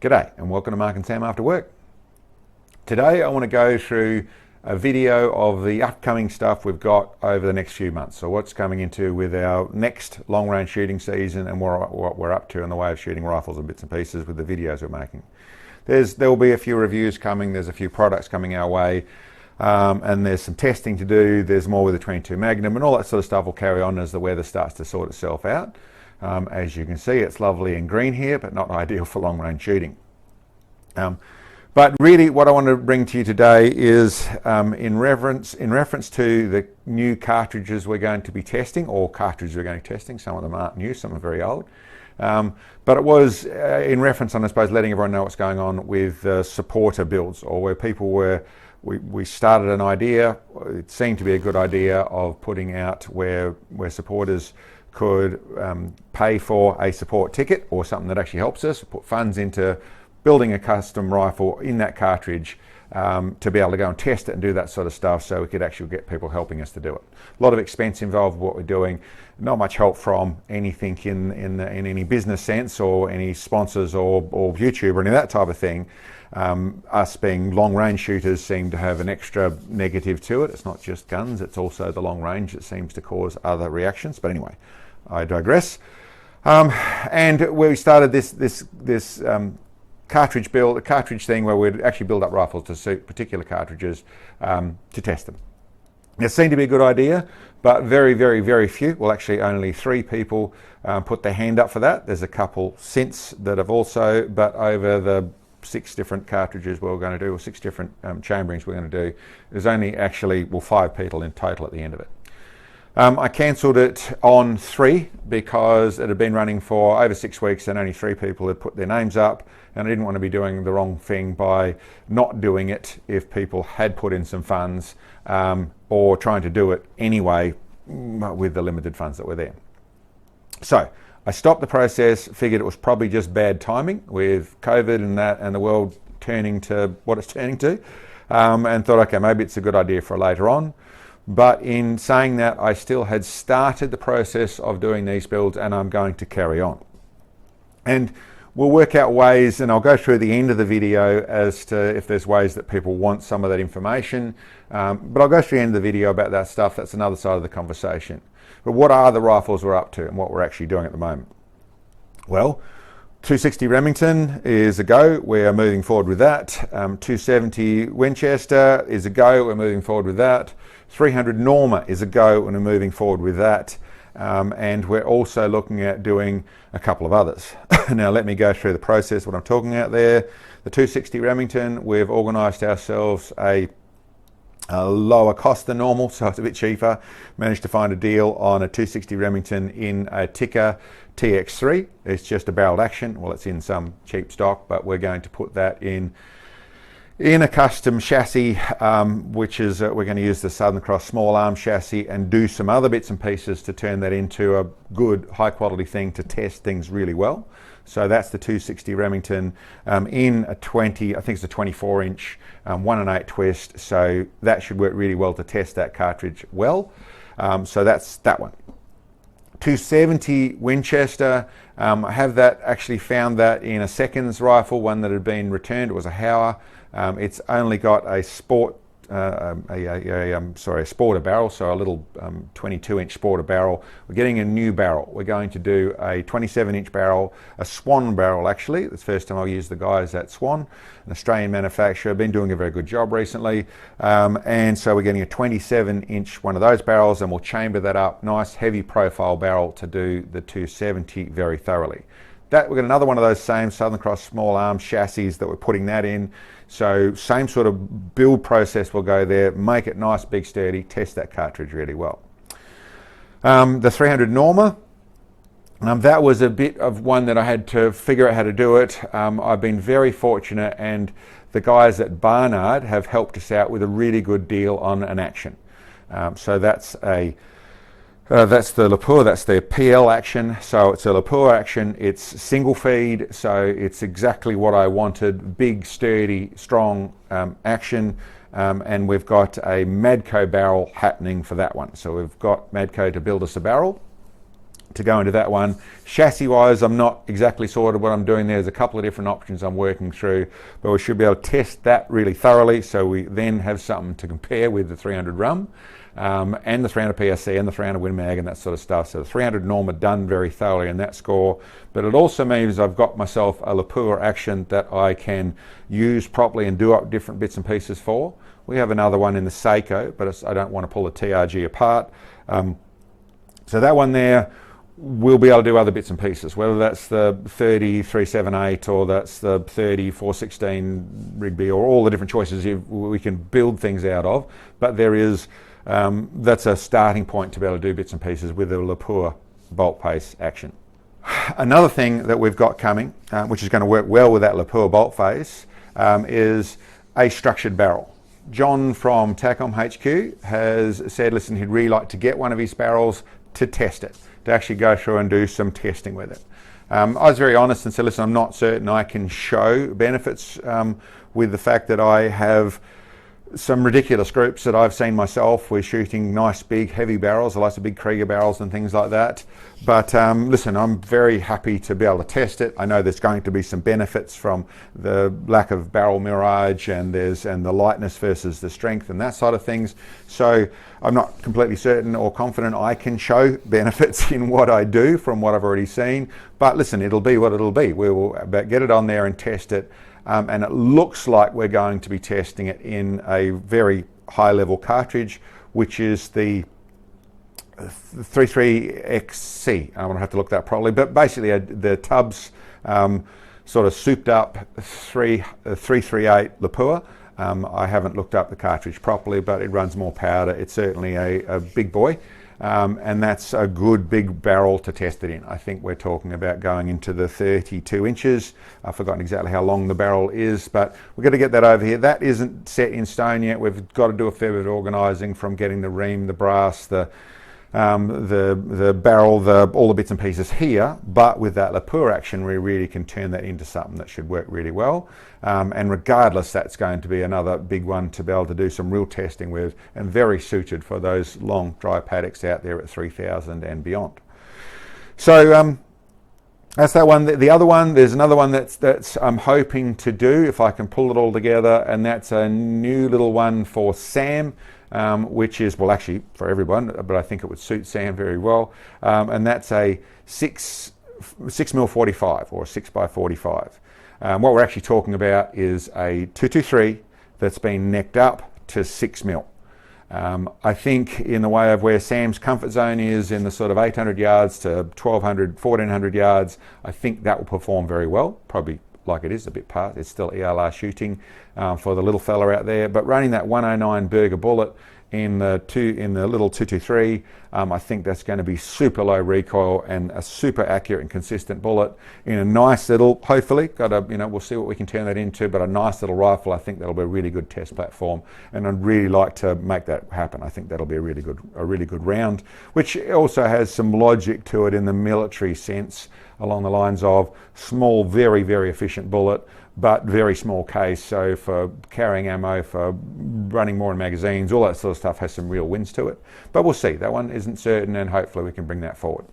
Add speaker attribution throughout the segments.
Speaker 1: G'day and welcome to Mark and Sam After Work. Today I want to go through a video of the upcoming stuff we've got over the next few months. So what's coming into with our next long range shooting season and what we're up to in the way of shooting rifles and bits and pieces with the videos we're making. There will be a few reviews coming, there's a few products coming our way, and there's some testing to do. There's more with the 22 Magnum and all that sort of stuff will carry on as the weather starts to sort itself out. As you can see, it's lovely and green here, but not ideal for long range shooting. But really what I want to bring to you today is in reference to the new cartridges we're going to be testing, or cartridges we're going to be testing. Some of them aren't new, some are very old. But it was in reference on, I suppose, letting everyone know what's going on with supporter builds, or where people were, we started an idea, it seemed to be a good idea, of putting out where supporters could pay for a support ticket or something that actually helps us, put funds into building a custom rifle in that cartridge to be able to go and test it and do that sort of stuff, so we could actually get people helping us to do it. A lot of expense involved with what we're doing, not much help from anything in any business sense or any sponsors or YouTube or any of that type of thing. Us being long range shooters seem to have an extra negative to it. It's not just guns, it's also the long range that seems to cause other reactions. But anyway, I digress. And we started this cartridge build, a cartridge thing where we'd actually build up rifles to suit particular cartridges to test them. It seemed to be a good idea, but very few, well actually only 3 people put their hand up for that. There's a couple since that have also, but over the 6 different cartridges we're going to do, or 6 different chamberings we're going to do, there's only actually, 5 people in total at the end of it. I cancelled it on 3 because it had been running for over 6 weeks and only 3 people had put their names up, and I didn't want to be doing the wrong thing by not doing it if people had put in some funds, or trying to do it anyway with the limited funds that were there. So I stopped the process, figured it was probably just bad timing with COVID and that, and the world turning to what it's turning to, and thought, okay, maybe it's a good idea for later on. But in saying that, I still had started the process of doing these builds, and I'm going to carry on. And we'll work out ways, and I'll go through the end of the video as to if there's ways that people want some of that information. But I'll go through the end of the video about that stuff. That's another side of the conversation. But what are the rifles we're up to and what we're actually doing at the moment? Well, 260 Remington is a go, we're moving forward with that. 270 Winchester is a go, we're moving forward with that. 300 Norma is a go and we're moving forward with that. And we're also looking at doing a couple of others. Now let me go through the process, what I'm talking about there. The 260 Remington, we've organised ourselves a lower cost than normal, so it's a bit cheaper. Managed to find a deal on a 260 Remington in a Tikka TX3. It's just a barreled action. Well, it's in some cheap stock, but we're going to put that in a custom chassis, which is we're going to use the Southern Cross small arm chassis and do some other bits and pieces to turn that into a good high quality thing to test things really well. So that's the 260 Remington in a 20, I think it's a 24 inch 1/8 twist. So that should work really well to test that cartridge well. So that's that one. 270 Winchester, I have that, actually found that in a seconds rifle, one that had been returned. It was a Hauer. It's only got a sport, a sporter barrel, so a little 22 inch sporter barrel. We're getting a new barrel. We're going to do a 27 inch barrel, a Swan barrel actually. It's the first time I'll use the guys at Swan, an Australian manufacturer, been doing a very good job recently. And so we're getting a 27 inch one of those barrels, and we'll chamber that up, nice heavy profile barrel to do the 270 very thoroughly. We've got another one of those same Southern Cross small arm chassis that we're putting that in. So same sort of build process will go there, make it nice, big, sturdy, test that cartridge really well. The 300 Norma, that was a bit of one that I had to figure out how to do it. I've been very fortunate, and the guys at Barnard have helped us out with a really good deal on an action. So that's the Lathe, that's the PL action. So it's a Lathe action, it's single feed, so it's exactly what I wanted, big, sturdy, strong action. And we've got a Madco barrel happening for that one. So we've got Madco to build us a barrel. to go into that one. Chassis wise, I'm not exactly sorted what I'm doing there. There's a couple of different options I'm working through, but we should be able to test that really thoroughly, so we then have something to compare with the 300 rum and the 300 PSC and the 300 Win Mag and that sort of stuff. So the 300 Norma done very thoroughly in that score, but it also means I've got myself a Lathe action that I can use properly and do up different bits and pieces for. We have another one in the Seiko, but I don't want to pull the TRG apart. So that one there, we'll be able to do other bits and pieces, whether that's the 30-378 or that's the 30-416 Rigby or all the different choices we can build things out of. But there is, that's a starting point to be able to do bits and pieces with the Lathe bolt face action. Another thing that we've got coming, which is going to work well with that Lathe bolt face, is a structured barrel. John from TACOM HQ has said, listen, he'd really like to get one of his barrels to test it, to actually go through and do some testing with it. I was very honest and said, listen, I'm not certain I can show benefits with the fact that I have some ridiculous groups that I've seen myself. We're shooting nice big heavy barrels, I like the big Krieger barrels and things like that. But listen, I'm very happy to be able to test it. I know there's going to be some benefits from the lack of barrel mirage and the lightness versus the strength and that side of things. So I'm not completely certain or confident I can show benefits in what I do from what I've already seen. But listen, it'll be what it'll be. We will get it on there and test it. And it looks like we're going to be testing it in a very high level cartridge, which is the 33XC. I'm going to have to look that properly, but basically the tub's sort of souped up 338 Lathe. I haven't looked up the cartridge properly, but it runs more powder. It's certainly a big boy. And that's a good big barrel to test it in. I think we're talking about going into the 32 inches. I've forgotten exactly how long the barrel is, but we've got to get that over here. That isn't set in stone yet. We've got to do a fair bit of organising, from getting the ream, the brass, the barrel, all the bits and pieces here. But with that Lathe action, we really can turn that into something that should work really well. And regardless, that's going to be another big one to be able to do some real testing with, and very suited for those long dry paddocks out there at 3,000 and beyond. So that's that one. The other one, there's another one that's I'm hoping to do, if I can pull it all together, and that's a new little one for Sam, which is, well, actually for everyone, but I think it would suit Sam very well. And that's a 6mm 45 or a 6x45. What we're actually talking about is a 223 that's been necked up to 6mm. I think in the way of where Sam's comfort zone is, in the sort of 800 yards to 1200, 1400 yards, I think that will perform very well. Probably like it is a bit past, it's still ELR shooting for the little fella out there, but running that 109 Berger bullet in the little 223, I think that's going to be super low recoil and a super accurate and consistent bullet in a nice little, hopefully, we'll see what we can turn that into, but a nice little rifle. I think that'll be a really good test platform, and I'd really like to make that happen. I think that'll be a really good round, which also has some logic to it in the military sense, along the lines of small, very, very efficient bullet, but very small case, so for carrying ammo, for running more in magazines, all that sort of stuff has some real wins to it. But we'll see, that one isn't certain, and hopefully we can bring that forward.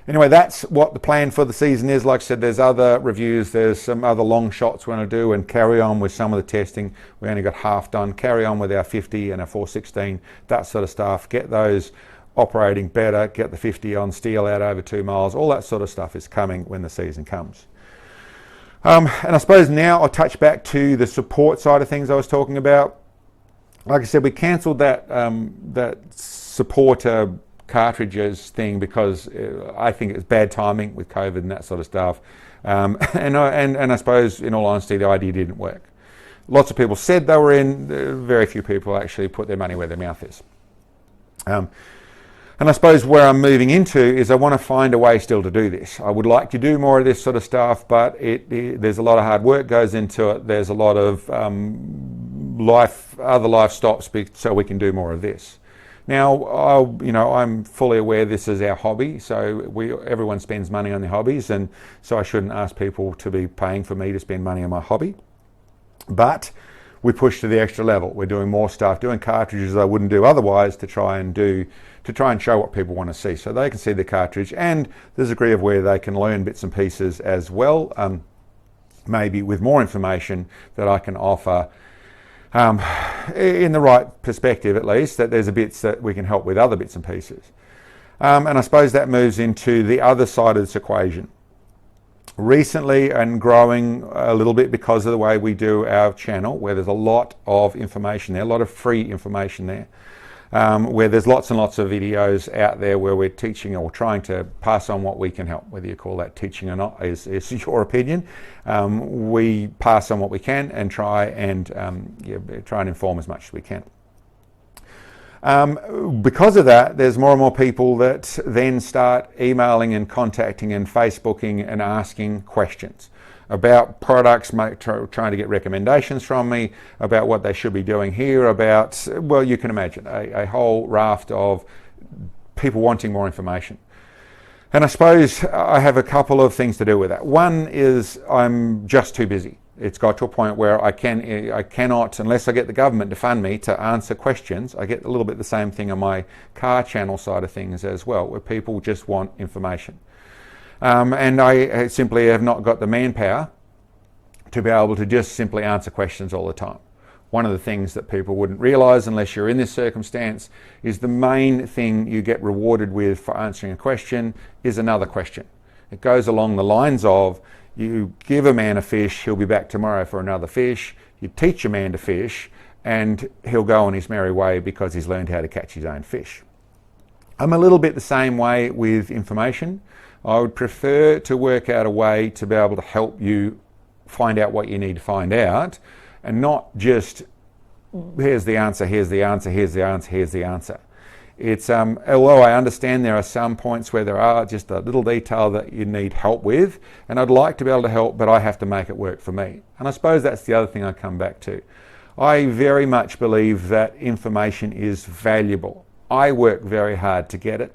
Speaker 1: Anyway, that's what the plan for the season is. Like I said, there's other reviews, there's some other long shots we're going to do, and carry on with some of the testing. We only got half done. Carry on with our 50 and our 416, that sort of stuff. Get those operating better, get the 50 on steel out over 2 miles. All that sort of stuff is coming when the season comes. And I suppose now I'll touch back to the support side of things I was talking about. Like I said, we cancelled that supporter cartridges thing because I think it's bad timing with COVID and that sort of stuff. And I suppose, in all honesty, the idea didn't work. Lots of people said they were in, very few people actually put their money where their mouth is. And I suppose where I'm moving into is I want to find a way still to do this. I would like to do more of this sort of stuff, but there's a lot of hard work goes into it. There's a lot of other life stops so we can do more of this. Now, I'm fully aware this is our hobby, so everyone spends money on their hobbies, and so I shouldn't ask people to be paying for me to spend money on my hobby. But we push to the extra level. We're doing more stuff, doing cartridges I wouldn't do otherwise, to try and do to try and show what people want to see, so they can see the cartridge, and there's a degree of where they can learn bits and pieces as well, maybe with more information that I can offer in the right perspective, at least, that there's a bits that we can help with other bits and pieces. And I suppose that moves into the other side of this equation. Recently, and growing a little bit because of the way we do our channel, where there's a lot of information there, a lot of free information there, where there's lots and lots of videos out there where we're teaching or trying to pass on what we can help. Whether you call that teaching or not is your opinion. We pass on what we can and try and inform as much as we can. Because of that, there's more and more people that then start emailing and contacting and Facebooking and asking questions about products, trying to get recommendations from me about what they should be doing here, about, well, you can imagine, a whole raft of people wanting more information. And I suppose I have a couple of things to do with that. One is I'm just too busy. It's got to a point where I cannot, unless I get the government to fund me to answer questions. I get a little bit the same thing on my car channel side of things as well, where people just want information. And I simply have not got the manpower to be able to just simply answer questions all the time. One of the things that people wouldn't realise unless you're in this circumstance is the main thing you get rewarded with for answering a question is another question. It goes along the lines of, you give a man a fish, he'll be back tomorrow for another fish. You teach a man to fish and he'll go on his merry way because he's learned how to catch his own fish. I'm a little bit the same way with information. I would prefer to work out a way to be able to help you find out what you need to find out, and not just, here's the answer, here's the answer, here's the answer, here's the answer. It's, although I understand there are some points where there are just a little detail that you need help with, and I'd like to be able to help, but I have to make it work for me. And I suppose that's the other thing I come back to. I very much believe that information is valuable. I work very hard to get it.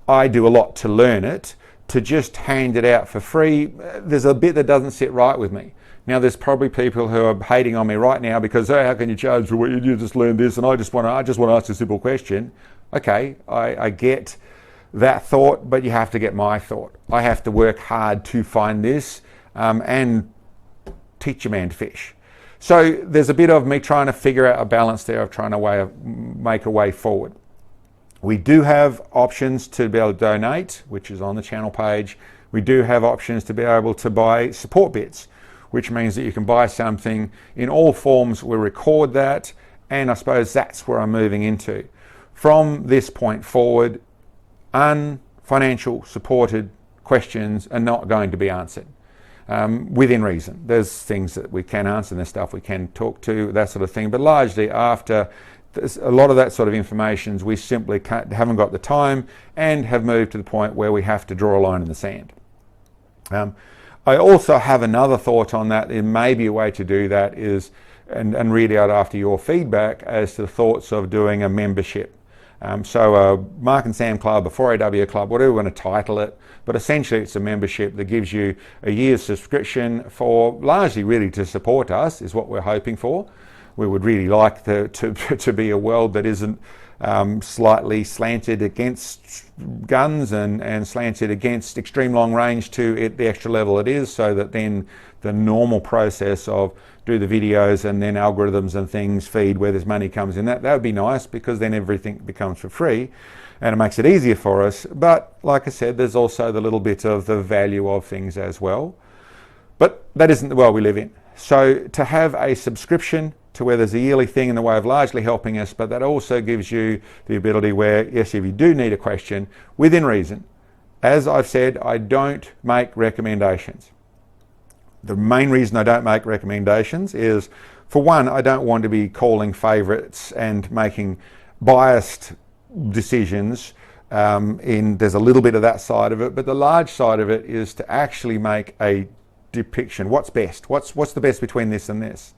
Speaker 1: I do a lot to learn it. To just hand it out for free, there's a bit that doesn't sit right with me. Now, there's probably people who are hating on me right now because, oh, how can you charge for what you just learned this, and I just want to ask a simple question. Okay, I get that thought, but you have to get my thought. I have to work hard to find this and teach a man to fish. So there's a bit of me trying to figure out a balance there of trying to make a way forward. We do have options to be able to donate, which is on the channel page. We do have options to be able to buy support bits, which means that you can buy something in all forms. We'll record that, and I suppose that's where I'm moving into. From this point forward, unfinancial supported questions are not going to be answered within reason. There's things that we can answer and there's stuff we can talk to, that sort of thing, but largely after a lot of that sort of information, we simply haven't got the time and have moved to the point where we have to draw a line in the sand. I also have another thought on that. There may be a way to do that is, and read out after your feedback as to the thoughts of doing a membership. So a Mark and Sam Club, a 4AW Club, whatever we want to title it, but essentially it's a membership that gives you a year's subscription for largely really to support us is what we're hoping for. We would really like to be a world that isn't slightly slanted against guns and slanted against extreme long range to the extra level it is, so that then the normal process of do the videos and then algorithms and things feed where there's money comes in. That would be nice, because then everything becomes for free and it makes it easier for us. But like I said, there's also the little bit of the value of things as well. But that isn't the world we live in. So to have a subscription to where there's a yearly thing in the way of largely helping us, but that also gives you the ability where, yes, if you do need a question, within reason. As I've said, I don't make recommendations. The main reason I don't make recommendations is, for one, I don't want to be calling favourites and making biased decisions. There's a little bit of that side of it, but the large side of it is to actually make a depiction. What's best? What's the best between this and this?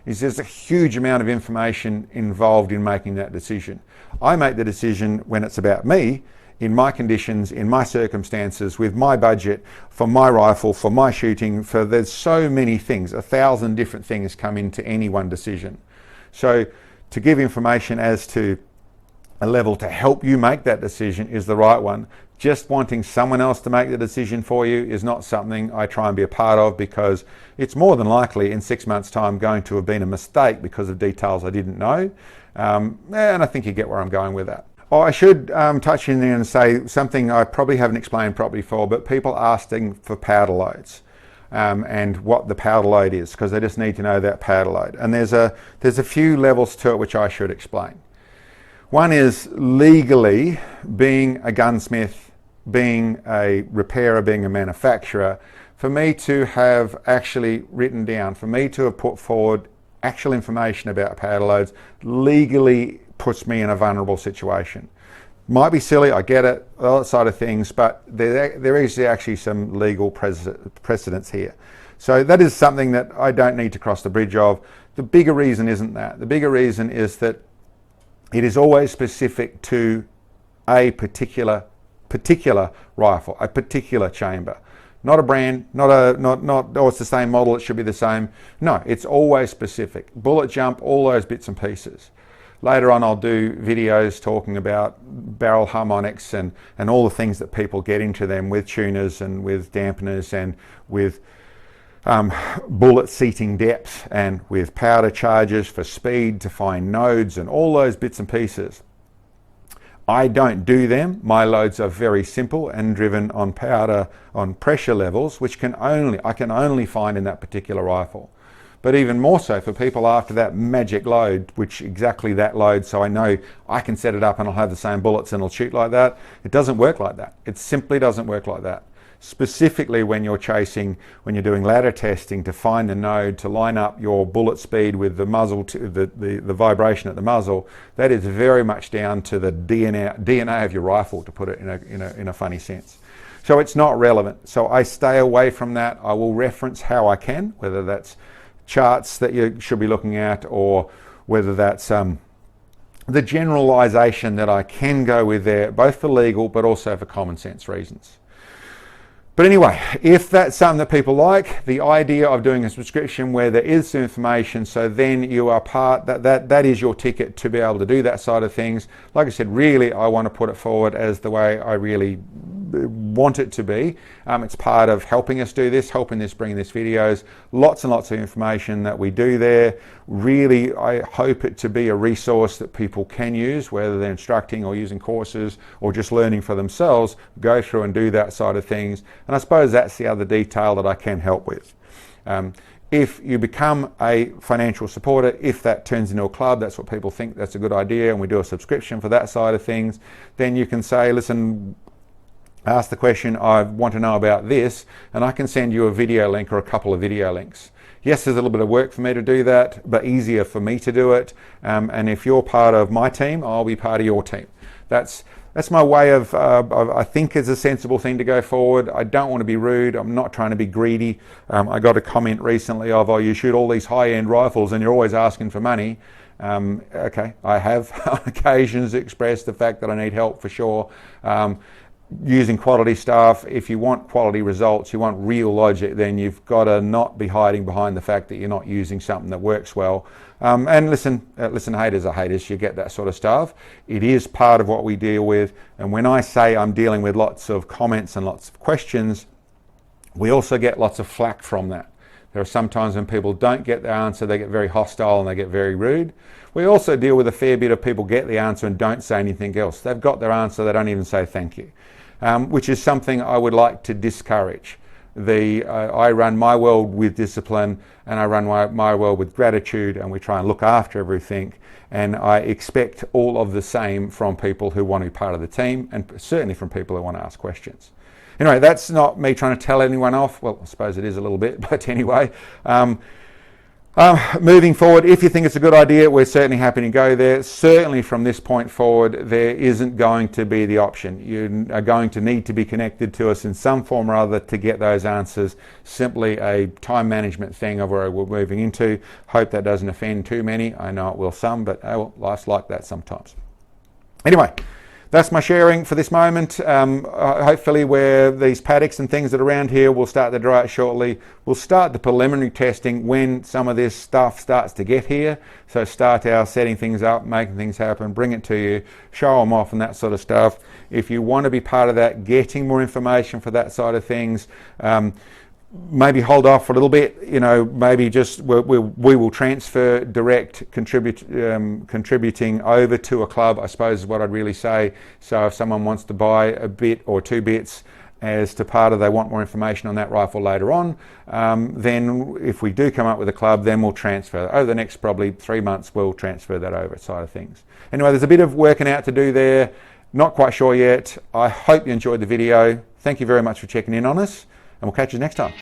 Speaker 1: There's a huge amount of information involved in making that decision. I make the decision when it's about me, in my conditions, in my circumstances, with my budget, for my rifle, for my shooting, there's so many things, 1,000 different things come into any one decision. So to give information as to a level to help you make that decision is the right one. Just wanting someone else to make the decision for you is not something I try and be a part of, because it's more than likely in 6 months' time going to have been a mistake because of details I didn't know. And I think you get where I'm going with that. Oh, I should touch in there and say something I probably haven't explained properly before, but people asking for powder loads and what the powder load is, because they just need to know that powder load. And there's a few levels to it which I should explain. One is legally, being a gunsmith, being a repairer, being a manufacturer, for me to have actually written down, for me to have put forward actual information about powder loads, legally puts me in a vulnerable situation. Might be silly, I get it, all that side of things, but there is actually some legal precedence here. So that is something that I don't need to cross the bridge of. The bigger reason isn't that. The bigger reason is that it is always specific to a particular rifle, a particular chamber. Not a brand, oh, it's the same model, it should be the same. No, it's always specific. Bullet jump, all those bits and pieces. Later on I'll do videos talking about barrel harmonics and all the things that people get into them with tuners and with dampeners and with bullet seating depth and with powder charges for speed to find nodes and all those bits and pieces. I don't do them. My loads are very simple and driven on powder, on pressure levels, which I can only find in that particular rifle. But even more so for people after that magic load, which exactly that load, so I know I can set it up and I'll have the same bullets and it'll shoot like that. It doesn't work like that. It simply doesn't work like that. Specifically when you're doing ladder testing to find a node to line up your bullet speed with the muzzle, the vibration at the muzzle, that is very much down to the DNA of your rifle, to put it in a funny sense. So it's not relevant. So I stay away from that. I will reference how I can, whether that's charts that you should be looking at, or whether that's the generalization that I can go with there, both for legal but also for common sense reasons. But anyway, if that's something that people like, the idea of doing a subscription where there is some information, so then you are that is your ticket to be able to do that side of things. Like I said, really I want to put it forward as the way I really want it to be. It's part of helping us do this, bringing this videos, lots and lots of information that we do there. Really, I hope it to be a resource that people can use, whether they're instructing or using courses or just learning for themselves, go through and do that side of things. And I suppose that's the other detail that I can help with. If you become a financial supporter, if that turns into a club, that's what people think that's a good idea, and we do a subscription for that side of things, then you can say, listen, ask the question, I want to know about this, and I can send you a video link or a couple of video links. Yes, there's a little bit of work for me to do that, but easier for me to do it. And if you're part of my team, I'll be part of your team. That's my way of, I think is a sensible thing to go forward. I don't want to be rude. I'm not trying to be greedy. I got a comment recently of, oh, you shoot all these high-end rifles and you're always asking for money. Okay, I have on occasions expressed the fact that I need help for sure. Using quality stuff, if you want quality results, you want real logic, then you've got to not be hiding behind the fact that you're not using something that works well. And listen, haters are haters, you get that sort of stuff. It is part of what we deal with. And when I say I'm dealing with lots of comments and lots of questions, we also get lots of flack from that. There are some times when people don't get the answer, they get very hostile and they get very rude. We also deal with a fair bit of people get the answer and don't say anything else. They've got their answer, they don't even say thank you. Which is something I would like to discourage. I run my world with discipline, and I run my world with gratitude, and we try and look after everything. And I expect all of the same from people who want to be part of the team, and certainly from people who want to ask questions. Anyway, that's not me trying to tell anyone off. Well, I suppose it is a little bit, but anyway. Moving forward, if you think it's a good idea, we're certainly happy to go there. Certainly from this point forward, there isn't going to be the option. You are going to need to be connected to us in some form or other to get those answers. Simply a time management thing of where we're moving into. Hope that doesn't offend too many. I know it will some, but life's like that sometimes. Anyway, that's my sharing for this moment. Hopefully where these paddocks and things that are around here will start to dry out shortly. We'll start the preliminary testing when some of this stuff starts to get here. So start our setting things up, making things happen, bring it to you, show them off and that sort of stuff. If you want to be part of that, getting more information for that side of things, maybe hold off for a little bit, you know, maybe just we will transfer direct contributing over to a club, I suppose is what I'd really say. So if someone wants to buy a bit or 2 bits as to part of they want more information on that rifle later on, then if we do come up with a club, then we'll transfer. Over the next probably 3 months, we'll transfer that over side of things. Anyway, there's a bit of working out to do there. Not quite sure yet. I hope you enjoyed the video. Thank you very much for checking in on us, and we'll catch you next time.